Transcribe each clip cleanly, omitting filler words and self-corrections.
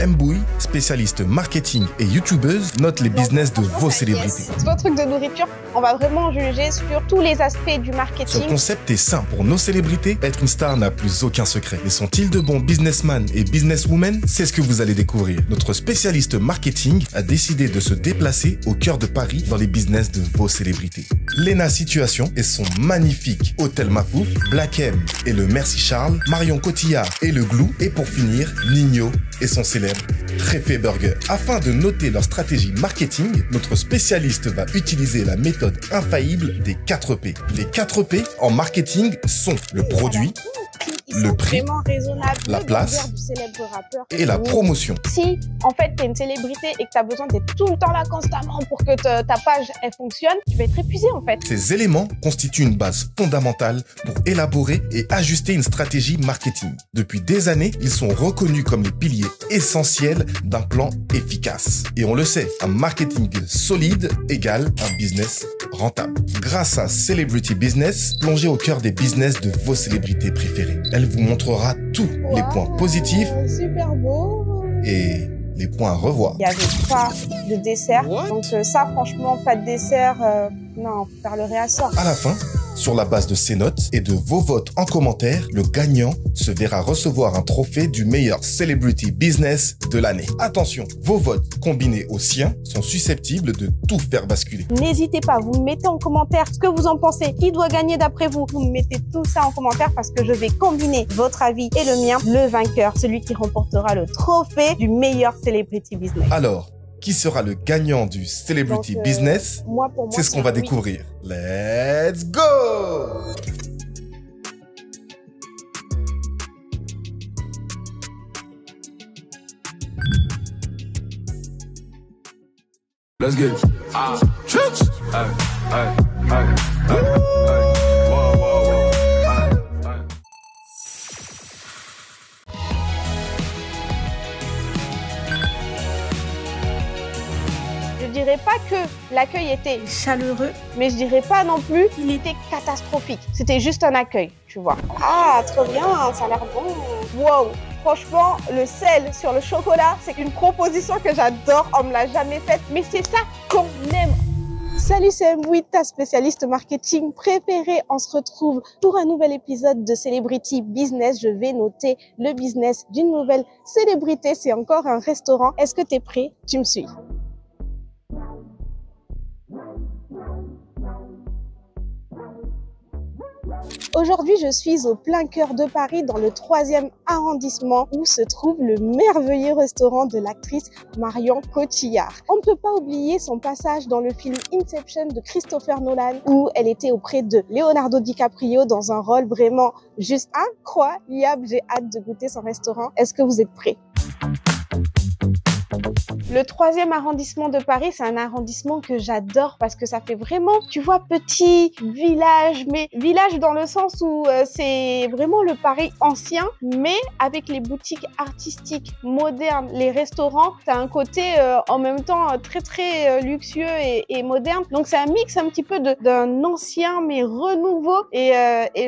Mbouy, spécialiste marketing et youtubeuse, note les business de vos célébrités. C'est pas un truc de nourriture, on va vraiment juger sur tous les aspects du marketing. Ce concept est sain pour nos célébrités. Être une star n'a plus aucun secret. Mais sont-ils de bons businessmen et businesswomen? C'est ce que vous allez découvrir. Notre spécialiste marketing a décidé de se déplacer au cœur de Paris dans les business de vos célébrités. Léna Situation et son magnifique Hôtel Mafouf, Black M et le Merci Charles, Marion Cotillard et le Glou, et pour finir, Nino et son célèbre Préfet Burger. Afin de noter leur stratégie marketing, notre spécialiste va utiliser la méthode infaillible des 4 P. Les 4 P en marketing sont le produit, le prix, la place et la promotion. Si en fait tu es une célébrité et que tu as besoin d'être tout le temps là constamment pour que ta page elle fonctionne, tu vas être épuisé en fait. Ces éléments constituent une base fondamentale pour élaborer et ajuster une stratégie marketing. Depuis des années, ils sont reconnus comme les piliers essentiels d'un plan efficace. Et on le sait, un marketing solide égale un business rentable. Grâce à Celebrity Business, plongez au cœur des business de vos célébrités préférées. Elle vous montrera tous les points positifs super beau. Et les points à revoir. Il n'y avait pas de dessert, donc ça franchement, pas de dessert, non, on peut faire le réassort. À la fin, sur la base de ces notes et de vos votes en commentaire, le gagnant se verra recevoir un trophée du meilleur Celebrity Business de l'année. Attention, vos votes combinés aux siens sont susceptibles de tout faire basculer. N'hésitez pas, vous me mettez en commentaire ce que vous en pensez, qui doit gagner d'après vous. Vous me mettez tout ça en commentaire parce que je vais combiner votre avis et le mien. Le vainqueur, celui qui remportera le trophée du meilleur Celebrity Business. Alors, qui sera le gagnant du Celebrity Business? Pour moi, c'est ce qu'on va découvrir. Let's go! Let's get it. Chips. Hey, hey, hey, hey, hey. Whoa, whoa, whoa. Je dirais pas que l'accueil était chaleureux, mais je dirais pas non plus qu'il était catastrophique. C'était juste un accueil, tu vois. Ah, trop bien, ça a l'air bon. Wow, franchement, le sel sur le chocolat, c'est une proposition que j'adore. On me l'a jamais faite, mais c'est ça qu'on aime. Salut, c'est Mbouy, ta spécialiste marketing préférée. On se retrouve pour un nouvel épisode de Celebrity Business. Je vais noter le business d'une nouvelle célébrité. C'est encore un restaurant. Est-ce que tu es prêt? Tu me suis? Aujourd'hui, je suis au plein cœur de Paris, dans le 3e arrondissement, où se trouve le merveilleux restaurant de l'actrice Marion Cotillard. On ne peut pas oublier son passage dans le film Inception de Christopher Nolan, où elle était auprès de Leonardo DiCaprio dans un rôle vraiment juste incroyable. J'ai hâte de goûter son restaurant. Est-ce que vous êtes prêts? Le 3e arrondissement de Paris, c'est un arrondissement que j'adore parce que ça fait vraiment, tu vois, petit village, mais village dans le sens où c'est vraiment le Paris ancien, mais avec les boutiques artistiques, modernes, les restaurants, t'as un côté en même temps très luxueux et moderne. Donc c'est un mix un petit peu d'un ancien mais renouveau et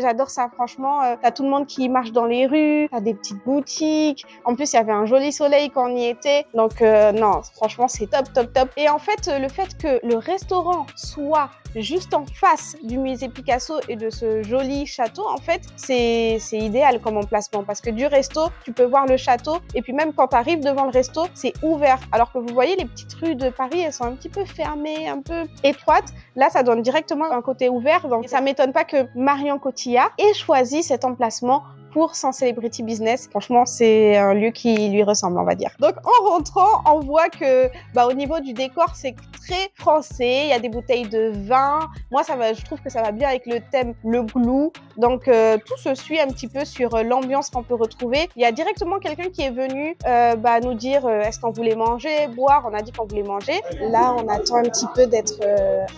j'adore ça, franchement. T'as tout le monde qui marche dans les rues, t'as des petites boutiques. En plus, il y avait un joli soleil quand on y était, donc non. Franchement, c'est top. Et en fait, le fait que le restaurant soit juste en face du musée Picasso et de ce joli château, en fait, c'est idéal comme emplacement parce que du resto, tu peux voir le château et puis même quand tu arrives devant le resto, c'est ouvert. Alors que vous voyez, les petites rues de Paris, elles sont un petit peu fermées, un peu étroites. Là, ça donne directement un côté ouvert. Donc, ça m'étonne pas que Marion Cotillard ait choisi cet emplacement pour son Celebrity Business. Franchement, c'est un lieu qui lui ressemble, on va dire. Donc, en rentrant, on voit que au niveau du décor, c'est très français. Il y a des bouteilles de vin. Moi, je trouve que ça va bien avec le thème le Glou. Donc, tout se suit un petit peu sur l'ambiance qu'on peut retrouver. Il y a directement quelqu'un qui est venu nous dire est-ce qu'on voulait manger, boire. On a dit qu'on voulait manger. Là, on attend un petit peu d'être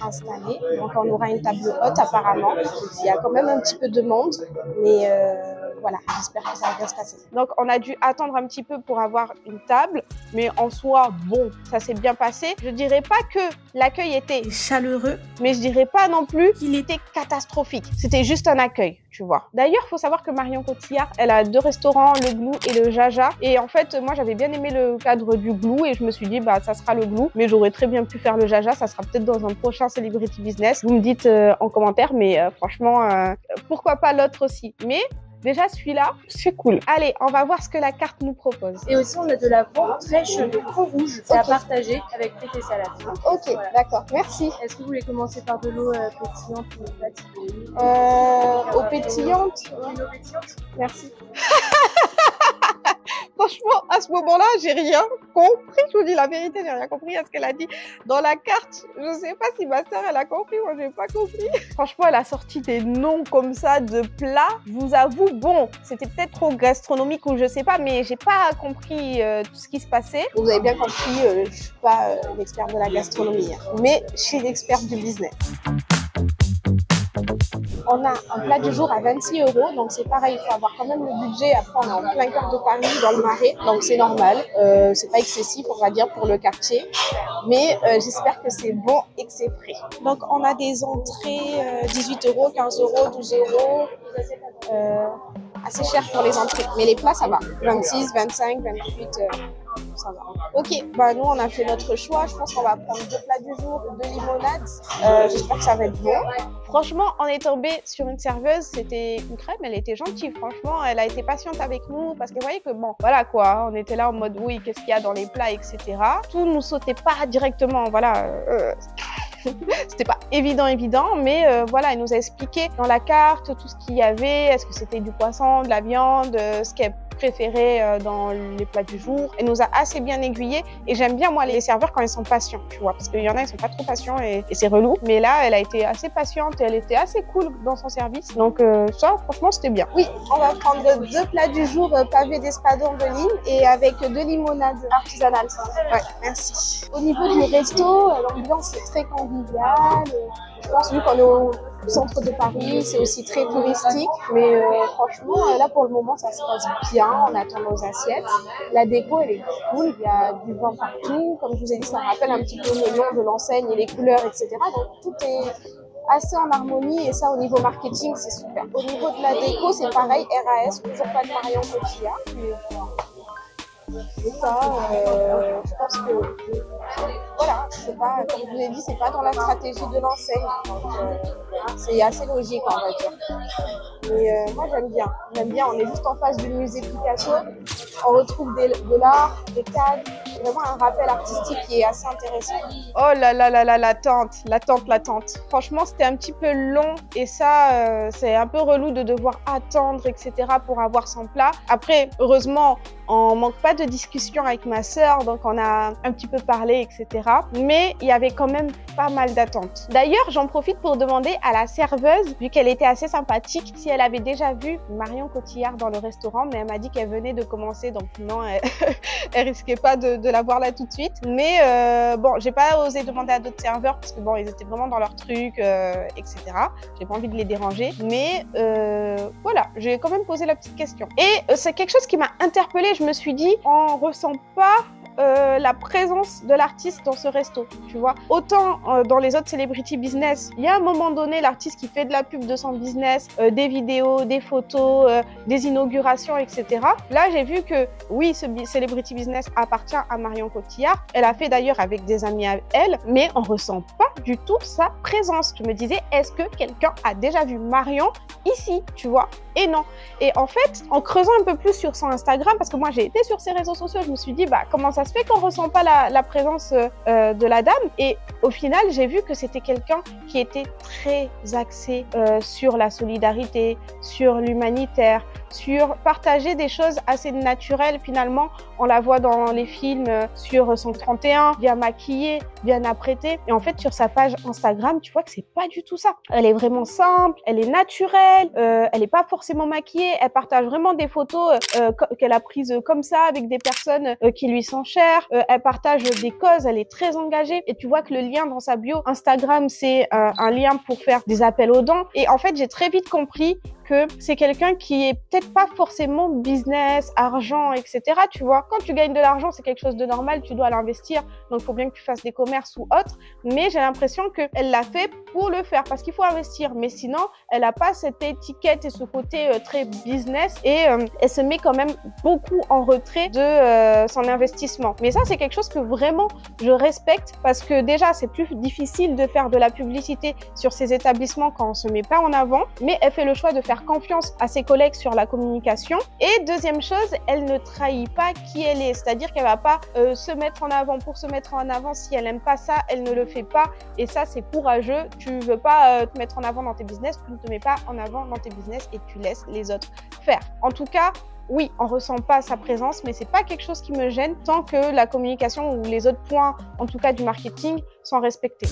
installé. Donc, on aura une table haute apparemment. Il y a quand même un petit peu de monde, mais voilà, j'espère que ça va bien se passer. Donc, on a dû attendre un petit peu pour avoir une table, mais en soi, bon, ça s'est bien passé. Je dirais pas que l'accueil était chaleureux, mais je dirais pas non plus qu'il était catastrophique. C'était juste un accueil, tu vois. D'ailleurs, faut savoir que Marion Cotillard, elle a 2 restaurants, le Glou et le Jaja. Et en fait, moi, j'avais bien aimé le cadre du Glou et je me suis dit, bah, ça sera le Glou, mais j'aurais très bien pu faire le Jaja. Ça sera peut-être dans un prochain Celebrity Business. Vous me dites en commentaire, mais franchement, pourquoi pas l'autre aussi. Mais déjà, celui-là, c'est cool. Allez, on va voir ce que la carte nous propose. Et aussi, on a de la viande fraîche de fond rouge. C'est à partager avec frites et salade. Ok, voilà. D'accord, merci. Est-ce que vous voulez commencer par de l'eau pétillante ou plate? Eau pétillante. Une eau pétillante. Merci. Franchement, à ce moment-là, j'ai rien compris. Je vous dis la vérité, j'ai rien compris à ce qu'elle a dit dans la carte. Je sais pas si ma sœur, elle a compris. Moi, j'ai pas compris. Franchement, elle a sorti des noms comme ça de plats. Je vous avoue, bon, c'était peut-être trop gastronomique ou je sais pas, mais j'ai pas compris tout ce qui se passait. Vous avez bien compris, je suis pas l'expert de la gastronomie, hein, mais je suis l'expert du business. On a un plat du jour à 26 €, donc c'est pareil, il faut avoir quand même le budget. Après, on est en plein cœur de Paris, dans le Marais, donc c'est normal. C'est pas excessif, on va dire, pour le quartier. Mais j'espère que c'est bon et que c'est frais. Donc, on a des entrées 18 €, 15 €, 12 €. Assez cher pour les entrées. Mais les plats, ça va. 26, 25, 28, ça va. Ok, bah nous, on a fait notre choix. Je pense qu'on va prendre 2 plats du jour, 2 limonades. J'espère que ça va être bon. Franchement, on est tombé sur une serveuse. C'était une crème, elle était gentille. Franchement, elle a été patiente avec nous parce que vous voyez que bon, voilà quoi. On était là en mode oui, qu'est-ce qu'il y a dans les plats, etc. Tout nous sautait pas directement. Voilà. C'était pas évident, mais voilà, elle nous a expliqué dans la carte tout ce qu'il y avait, est-ce que c'était du poisson, de la viande, ce qu'elle préférait dans les plats du jour. Elle nous a assez bien aiguillés et j'aime bien moi les serveurs quand ils sont patients, tu vois, parce qu'il y en a ils sont pas trop patients et c'est relou. Mais là, elle a été assez patiente et elle était assez cool dans son service. Donc ça, franchement, c'était bien. Oui, on va prendre 2 plats du jour pavés d'espadons de Lille et avec 2 limonades artisanales. Ouais, merci. Au niveau du resto, l'ambiance est très conviviale. Je pense vu qu'on est au centre de Paris, c'est aussi très touristique. Mais franchement, là pour le moment, ça se passe bien. On attend nos assiettes. La déco, elle est cool. Il y a du vin partout. Comme je vous ai dit, ça rappelle un petit peu le nom de l'enseigne et les couleurs, etc. Donc tout est assez en harmonie et ça au niveau marketing, c'est super. Au niveau de la déco, c'est pareil, RAS, toujours pas de Marion Cotillard. Et ça, je pense que voilà, c'est pas, comme je vous ai dit, c'est pas dans la stratégie de l'enseigne. C'est assez logique, on va dire. Mais moi, j'aime bien. On est juste en face du musée Picasso. On retrouve de l'art, des cadres. Vraiment un rappel artistique qui est assez intéressant. Oh là là là là, l'attente. Franchement, c'était un petit peu long et ça, c'est un peu relou de devoir attendre, etc. pour avoir son plat. Après, heureusement, on manque pas de discussion avec ma sœur, donc on a un petit peu parlé, etc. Mais il y avait quand même pas mal d'attentes. D'ailleurs, j'en profite pour demander à la serveuse, vu qu'elle était assez sympathique, si elle avait déjà vu Marion Cotillard dans le restaurant, mais elle m'a dit qu'elle venait de commencer, donc non, elle risquait pas de la voir là tout de suite. Mais bon, j'ai pas osé demander à d'autres serveurs parce que bon, ils étaient vraiment dans leur truc, etc. J'ai pas envie de les déranger, mais voilà, j'ai quand même posé la petite question. Et c'est quelque chose qui m'a interpellée. Je me suis dit, on ressent pas la présence de l'artiste dans ce resto, tu vois. Autant dans les autres celebrity business, il y a un moment donné l'artiste qui fait de la pub de son business, des vidéos, des photos, des inaugurations, etc. Là, j'ai vu que oui, ce celebrity business appartient à Marion Cotillard. Elle a fait d'ailleurs avec des amis à elle, mais on ressent pas du tout sa présence. Je me disais, est-ce que quelqu'un a déjà vu Marion ici, tu vois? Et non. Et en fait, en creusant un peu plus sur son Instagram, parce que moi j'ai été sur ses réseaux sociaux, je me suis dit, bah comment ça se fait qu'on ressent pas la présence de la dame? Et au final, j'ai vu que c'était quelqu'un qui était très axé sur la solidarité, sur l'humanitaire, sur partager des choses assez naturelles finalement. On la voit dans les films sur son 31, bien maquillée, bien apprêtée. Et en fait, sur sa page Instagram, tu vois que c'est pas du tout ça. Elle est vraiment simple, elle est naturelle, elle est pas forcément maquillée. Elle partage vraiment des photos qu'elle a prises comme ça avec des personnes qui lui sont chères. Elle partage des causes, elle est très engagée. Et tu vois que le lien dans sa bio Instagram, c'est un lien pour faire des appels aux dons. Et en fait, j'ai très vite compris que c'est quelqu'un qui est peut-être pas forcément business, argent, etc. Tu vois, quand tu gagnes de l'argent, c'est quelque chose de normal, tu dois l'investir, donc il faut bien que tu fasses des commerces ou autre. Mais j'ai l'impression qu'elle l'a fait pour le faire, parce qu'il faut investir. Mais sinon, elle n'a pas cette étiquette et ce côté très business, et elle se met quand même beaucoup en retrait de son investissement. Mais ça, c'est quelque chose que vraiment je respecte, parce que déjà, c'est plus difficile de faire de la publicité sur ces établissements quand on se met pas en avant, mais elle fait le choix de faire confiance à ses collègues sur la communication. Et deuxième chose, elle ne trahit pas qui elle est, c'est-à-dire qu'elle va pas se mettre en avant pour se mettre en avant. Si elle aime pas ça, elle ne le fait pas, et ça, c'est courageux. Tu veux pas te mettre en avant dans tes business, tu ne te mets pas en avant dans tes business et tu laisses les autres faire. En tout cas, oui, on ressent pas sa présence, mais c'est pas quelque chose qui me gêne tant que la communication ou les autres points, en tout cas du marketing, sont respectés.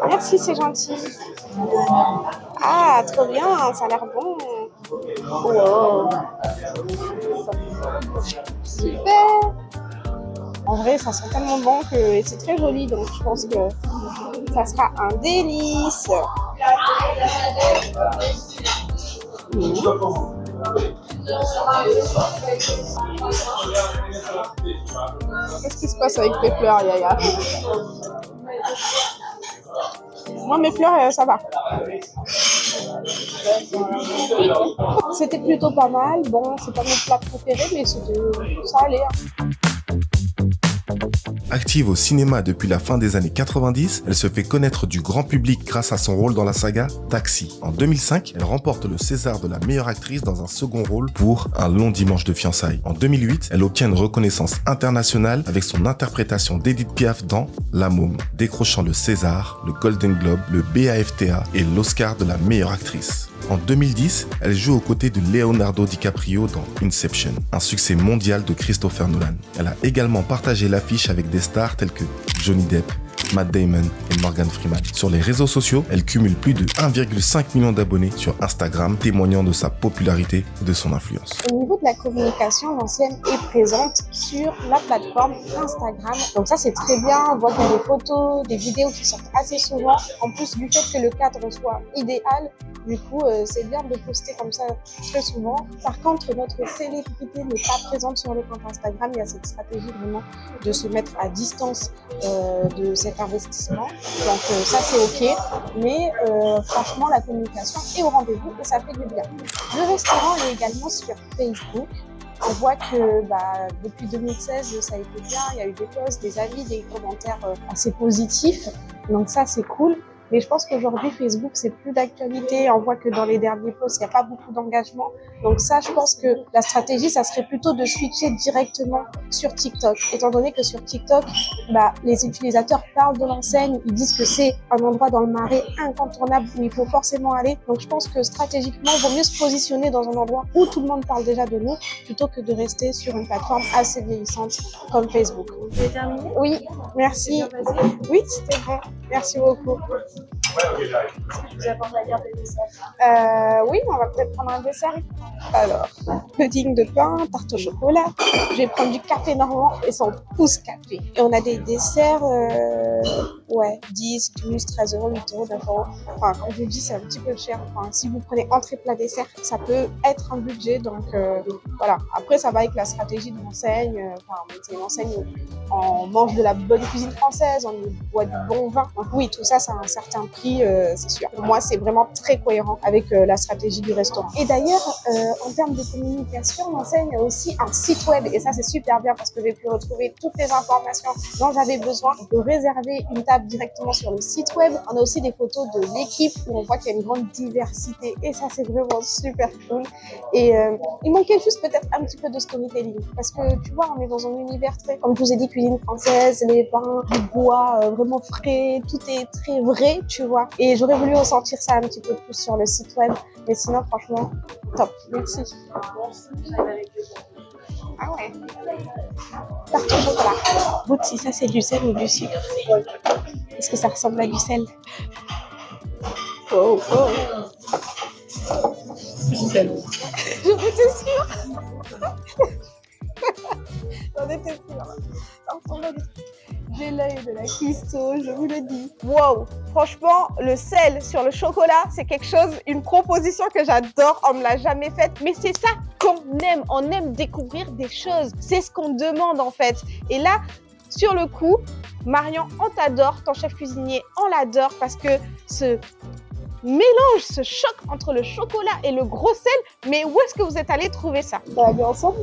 Merci, c'est gentil. Ah, trop bien, ça a l'air bon. Wow. Super. En vrai, ça sent tellement bon que c'est très joli, donc je pense que ça sera un délice. Qu'est-ce qui se passe avec tes fleurs, Yaya? Moi, mes fleurs, ça va. C'était plutôt pas mal. Bon, c'est pas mon plat préféré, mais ça allait. Active au cinéma depuis la fin des années 90, elle se fait connaître du grand public grâce à son rôle dans la saga Taxi. En 2005, elle remporte le César de la meilleure actrice dans un second rôle pour Un long dimanche de fiançailles. En 2008, elle obtient une reconnaissance internationale avec son interprétation d'Edith Piaf dans La Môme, décrochant le César, le Golden Globe, le BAFTA et l'Oscar de la meilleure actrice. En 2010, elle joue aux côtés de Leonardo DiCaprio dans Inception, un succès mondial de Christopher Nolan. Elle a également partagé l'affiche avec des stars telles que Johnny Depp, Matt Damon et Morgan Freeman. Sur les réseaux sociaux, elle cumule plus de 1,5 million d'abonnés sur Instagram, témoignant de sa popularité et de son influence. Au niveau de la communication, l'ancienne est présente sur la plateforme Instagram. Donc ça, c'est très bien. On voit qu'il y a des photos, des vidéos qui sortent assez souvent. En plus du fait que le cadre soit idéal, du coup, c'est bien de poster comme ça très souvent. Par contre, notre célébrité n'est pas présente sur le compte Instagram. Il y a cette stratégie vraiment de se mettre à distance de cet investissement. Donc ça, c'est OK. Mais franchement, la communication est au rendez-vous et ça fait du bien. Le restaurant est également sur Facebook. On voit que depuis 2016, ça a été bien. Il y a eu des posts, des avis, des commentaires assez positifs. Donc ça, c'est cool. Mais je pense qu'aujourd'hui, Facebook, c'est plus d'actualité. On voit que dans les derniers posts, il n'y a pas beaucoup d'engagement. Donc ça, je pense que la stratégie, ça serait plutôt de switcher directement sur TikTok. Étant donné que sur TikTok, les utilisateurs parlent de l'enseigne, ils disent que c'est un endroit dans le Marais incontournable où il faut forcément aller. Donc je pense que stratégiquement, il vaut mieux se positionner dans un endroit où tout le monde parle déjà de nous, plutôt que de rester sur une plateforme assez vieillissante comme Facebook. Vous avez terminé? Oui, merci. Oui, c'était bon. Merci beaucoup. Je vous apporte la carte de dessert. Oui, on va peut-être prendre un dessert. Alors, pudding de pain, tarte au chocolat. Je vais prendre du café normand et son pouce café. Et on a des desserts, 10, 12, 13 euros, 8 euros, 9 euros. Enfin, comme je vous dis, c'est un petit peu cher. Enfin, si vous prenez entrée, plat, dessert, ça peut être un budget. Donc, voilà. Après, ça va avec la stratégie de l'enseigne. C'est une enseigne où on mange de la bonne cuisine française, on boit du bon vin. Donc oui, tout ça, ça a un certain prix, c'est sûr. Pour moi, c'est vraiment très cohérent avec la stratégie du restaurant. Et d'ailleurs, en termes de communication, l'enseigne a aussi un site web. Et ça, c'est super bien parce que j'ai pu retrouver toutes les informations dont j'avais besoin. On peut réserver une table directement sur le site web. On a aussi des photos de l'équipe où on voit qu'il y a une grande diversité. Et ça, c'est vraiment super cool. Et il manquait juste peut-être un petit peu de storytelling. Parce que, tu vois, on est dans un univers très, comme je vous ai dit, cuisine française, les pains, du bois, vraiment frais. Tout est très vrai, tu vois. Et j'aurais voulu ressentir ça un petit peu plus sur le site web. Mais sinon, franchement, top. Merci. Ah ouais. Tarte au chocolat. Goûte si ça c'est du sel ou du sucre. Est-ce que ça ressemble à du sel? Oh, oh. Du sel. J'en étais sûre. J'en étais sûre. Ça ressemble à du sel. J'ai l'œil de la cuistot, je vous le dis. Wow, Franchement, le sel sur le chocolat, c'est quelque chose, une proposition que j'adore. On me l'a jamais faite, mais c'est ça qu'on aime. On aime découvrir des choses. C'est ce qu'on demande en fait. Et là, sur le coup, Marion, on t'adore. Ton chef cuisinier, on l'adore parce que ce mélange, ce choc entre le chocolat et le gros sel, mais où est-ce que vous êtes allé trouver ça? Ça va bien ensemble.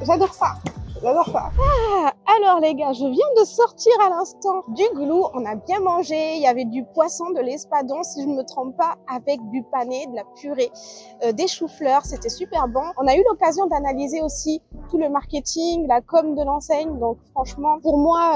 J'adore ça. J'adore ça. Ah, alors les gars, je viens de sortir à l'instant du glou. On a bien mangé. Il y avait du poisson, de l'espadon, si je ne me trompe pas, avec du pané, de la purée, des choux-fleurs. C'était super bon. On a eu l'occasion d'analyser aussi tout le marketing, la com de l'enseigne. Donc franchement, pour moi,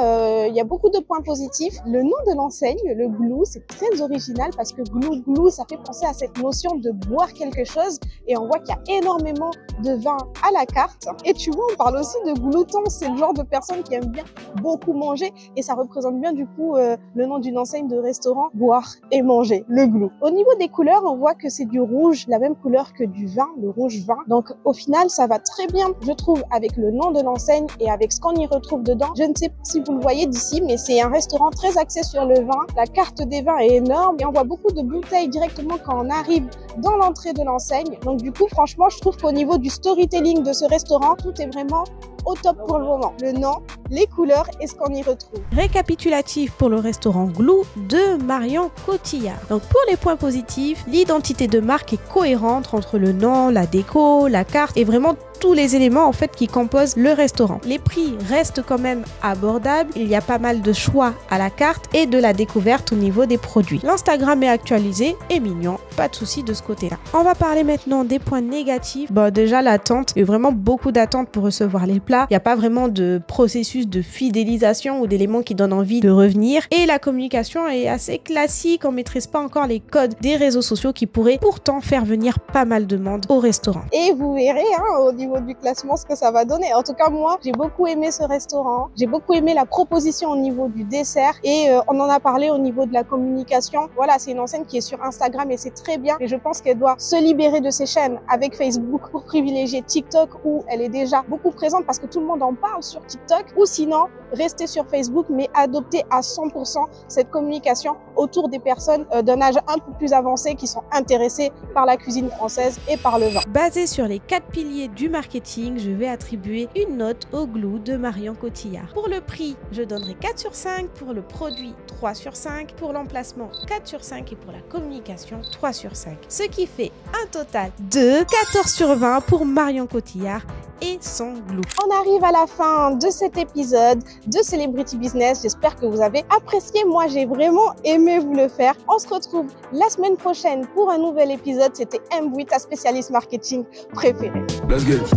il y a beaucoup de points positifs. Le nom de l'enseigne, le glou, c'est très original parce que glou, ça fait penser à cette notion de boire quelque chose. Et on voit qu'il y a énormément de vin à la carte. Et tu vois, on parle aussi de glouton. C'est le genre de personne qui aime bien beaucoup manger. Et ça représente bien du coup le nom d'une enseigne de restaurant, boire et manger, le glou. Au niveau des couleurs, on voit que c'est du rouge, la même couleur que du vin, le rouge vin. Donc au final, ça va très bien, je trouve, avec le nom de l'enseigne et avec ce qu'on y retrouve dedans. Je ne sais pas si vous le voyez d'ici, mais c'est un restaurant très axé sur le vin. La carte des vins est énorme et on voit beaucoup de bouteilles directement quand on arrive dans l'entrée de l'enseigne. Donc du coup, franchement, je trouve qu'au niveau du storytelling de ce restaurant, tout est vraiment au top pour le moment. Le nom, les couleurs et ce qu'on y retrouve. Récapitulatif pour le restaurant Glou de Marion Cotillard. Donc pour les points positifs, l'identité de marque est cohérente entre le nom, la déco, la carte et vraiment tous les éléments en fait qui composent le restaurant. Les prix restent quand même abordables, il y a pas mal de choix à la carte et de la découverte au niveau des produits. L'Instagram est actualisé et mignon, pas de souci de ce côté-là. On va parler maintenant des points négatifs. Bon, déjà l'attente, il y a vraiment beaucoup d'attente pour recevoir les plats. Il n'y a pas vraiment de processus de fidélisation ou d'éléments qui donnent envie de revenir. Et la communication est assez classique, on maîtrise pas encore les codes des réseaux sociaux qui pourraient pourtant faire venir pas mal de monde au restaurant. Et vous verrez au niveau du classement ce que ça va donner. En tout cas, moi, j'ai beaucoup aimé ce restaurant. J'ai beaucoup aimé la proposition au niveau du dessert et on en a parlé au niveau de la communication. Voilà, c'est une enseigne qui est sur Instagram et c'est très bien. Et je pense qu'elle doit se libérer de ses chaînes avec Facebook pour privilégier TikTok où elle est déjà beaucoup présente parce que tout le monde en parle sur TikTok, ou sinon rester sur Facebook mais adopter à 100% cette communication autour des personnes d'un âge un peu plus avancé qui sont intéressées par la cuisine française et par le vin. Basé sur les 4 piliers du marketing, je vais attribuer une note au glou de Marion Cotillard. Pour le prix, je donnerai 4 sur 5, pour le produit 3 sur 5, pour l'emplacement 4 sur 5 et pour la communication 3 sur 5. Ce qui fait un total de 14 sur 20 pour Marion Cotillard et son glou. On arrive à la fin de cet épisode de Celebrity Business. J'espère que vous avez apprécié. Moi, j'ai vraiment aimé vous le faire. On se retrouve la semaine prochaine pour un nouvel épisode. C'était Mbui, ta spécialiste marketing préférée. Let's get it.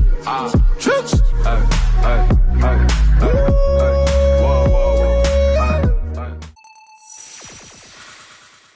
Wow, wow.